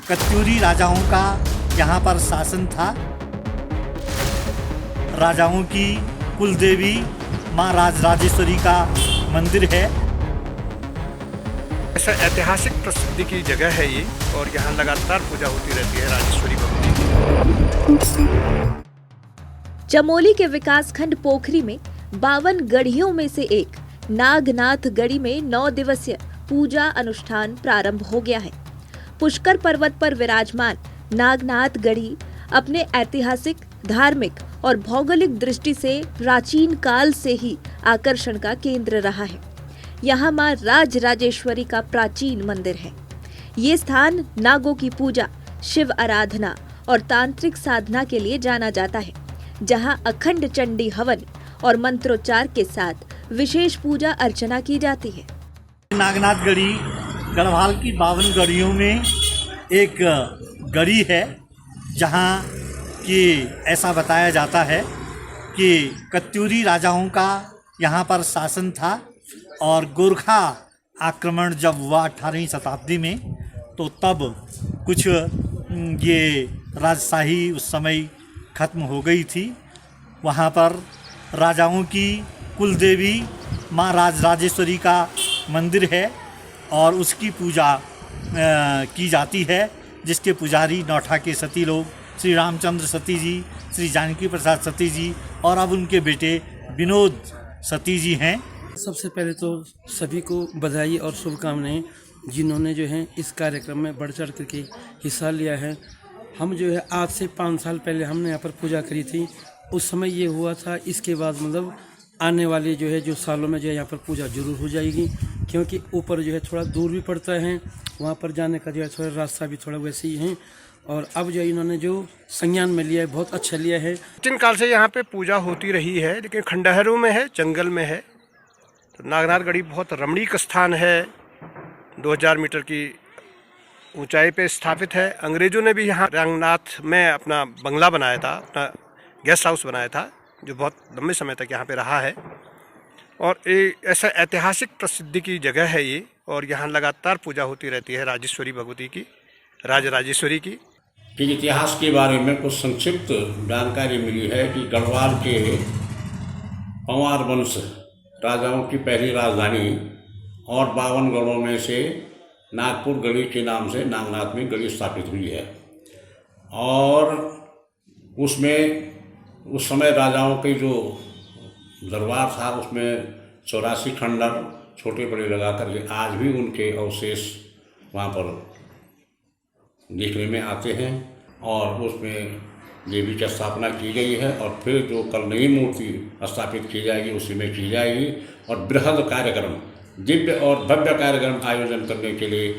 कत्यूरी राजाओं का यहाँ पर शासन था। राजाओं की कुलदेवी माँ राजराजेश्वरी का मंदिर है। ऐसा ऐतिहासिक प्रसिद्धि की जगह है ये, और यहाँ लगातार पूजा होती रहती है राजेश्वरी भगवती की। चमोली के विकासखंड पोखरी में 52 गढ़ियों में से एक नागनाथ गढ़ी में 9 दिवसीय पूजा अनुष्ठान प्रारंभ हो गया है। पुष्कर पर्वत पर विराजमान नागनाथ गढ़ी अपने ऐतिहासिक, धार्मिक और भौगोलिक दृष्टि से प्राचीन काल से ही आकर्षण का केंद्र रहा है। यहाँ माँ राजराजेश्वरी का प्राचीन मंदिर है। ये स्थान नागों की पूजा, शिव आराधना और तांत्रिक साधना के लिए जाना जाता है, जहाँ अखंड चंडी हवन और मंत्रोच्चार के साथ विशेष पूजा अर्चना की जाती है। नागनाथ गढ़ी गढ़वाल की 52 गढ़ियों में एक गढ़ी है, जहाँ कि ऐसा बताया जाता है कि कत्यूरी राजाओं का यहाँ पर शासन था, और गोरखा आक्रमण जब हुआ 18वीं शताब्दी में, तो तब कुछ ये राजशाही उस समय खत्म हो गई थी। वहाँ पर राजाओं की कुलदेवी माँ राजराजेश्वरी का मंदिर है और उसकी पूजा की जाती है, जिसके पुजारी नौठा के सती लोग श्री रामचंद्र सती जी, श्री जानकी प्रसाद सती जी और अब उनके बेटे विनोद सती जी हैं। सबसे पहले तो सभी को बधाई और शुभकामनाएं, जिन्होंने जो है इस कार्यक्रम में बढ़ चढ़ करके हिस्सा लिया है। हम जो है आज से 5 साल पहले हमने यहाँ पर पूजा करी थी। उस समय ये हुआ था, इसके बाद मतलब आने वाले जो सालों में जो है यहाँ पर पूजा जरूर हो जाएगी, क्योंकि ऊपर जो है थोड़ा दूर भी पड़ता है, वहाँ पर जाने का जो है थोड़ा रास्ता भी थोड़ा वैसे ही है। और अब जो इन्होंने जो संज्ञान में लिया है बहुत अच्छा लिया है। प्राचीन काल से यहाँ पे पूजा होती रही है, लेकिन खंडहरों में है, जंगल में है। तो नागनाथ गढ़ी बहुत रमणीक स्थान है, 2000 मीटर की ऊंचाई पे स्थित है। अंग्रेजों ने भी यहाँ नागनाथ में अपना बंगला बनाया था, अपना गेस्ट हाउस बनाया था, जो बहुत लंबे समय तक यहाँ पे रहा है। और ऐसा ऐतिहासिक प्रसिद्धि की जगह है ये, और यहाँ लगातार पूजा होती रहती है राजेश्वरी भगवती की, राजराजेश्वरी की। इतिहास के बारे में कुछ संक्षिप्त जानकारी मिली है कि गढ़वाल के पंवार वंश राजाओं की पहली राजधानी और 52 गढ़ों में से नागपुर गढ़ी के नाम से नागनाथ में गढ़ी स्थापित हुई है। और उसमें उस समय राजाओं के जो दरबार था, उसमें 84 खंडर छोटे बड़े लगा करके आज भी उनके अवशेष वहाँ पर देखने में आते हैं। और उसमें देवी की स्थापना की गई है, और फिर जो कल नई मूर्ति स्थापित की जाएगी उसी में की जाएगी। और बृहद कार्यक्रम, दिव्य और भव्य कार्यक्रम आयोजन करने के लिए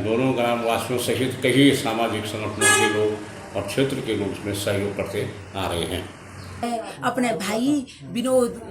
दोनों ग्रामवासियों सहित कई सामाजिक संगठनों के लोग और क्षेत्र के लोग उसमें सहयोग करते आ रहे हैं। अपने भाई विनोद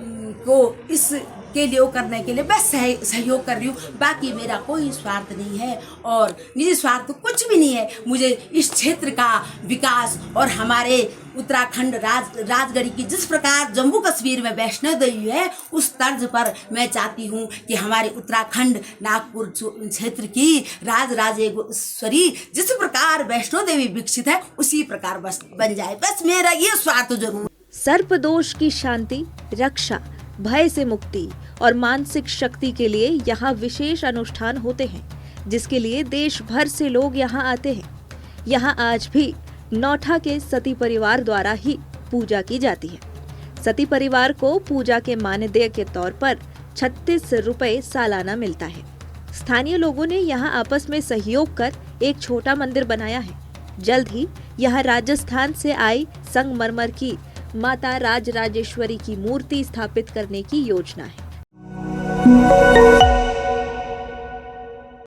को इस के लिए करने के लिए मैं सहयोग कर रही हूँ। बाकी मेरा कोई स्वार्थ नहीं है और निजी स्वार्थ तो कुछ भी नहीं है। मुझे इस क्षेत्र का विकास और हमारे उत्तराखंड राजगढ़ी की जिस प्रकार जम्मू कश्मीर में वैष्णो देवी है, उस तर्ज पर मैं चाहती हूँ कि हमारे उत्तराखंड नागपुर क्षेत्र की राजराजेश्वरी जिस प्रकार वैष्णो देवी विकसित है, उसी प्रकार बस बन जाए। बस मेरा ये स्वार्थ जरूर। सर्पदोष की शांति, रक्षा, भय से मुक्ति और मानसिक शक्ति के लिए यहाँ विशेष अनुष्ठान होते हैं, जिसके लिए देश भर से लोग यहाँ आते हैं। यहाँ आज भी नौठा के सती परिवार द्वारा ही पूजा की जाती है। सती परिवार को पूजा के मानदेय के तौर पर 36 रुपए सालाना मिलता है। स्थानीय लोगों ने यहाँ आपस में सहयोग कर एक छोटा मंदिर बनाया है। जल्द ही यहाँ राजस्थान से आई संगमरमर की माता राजराजेश्वरी की मूर्ति स्थापित करने की योजना है।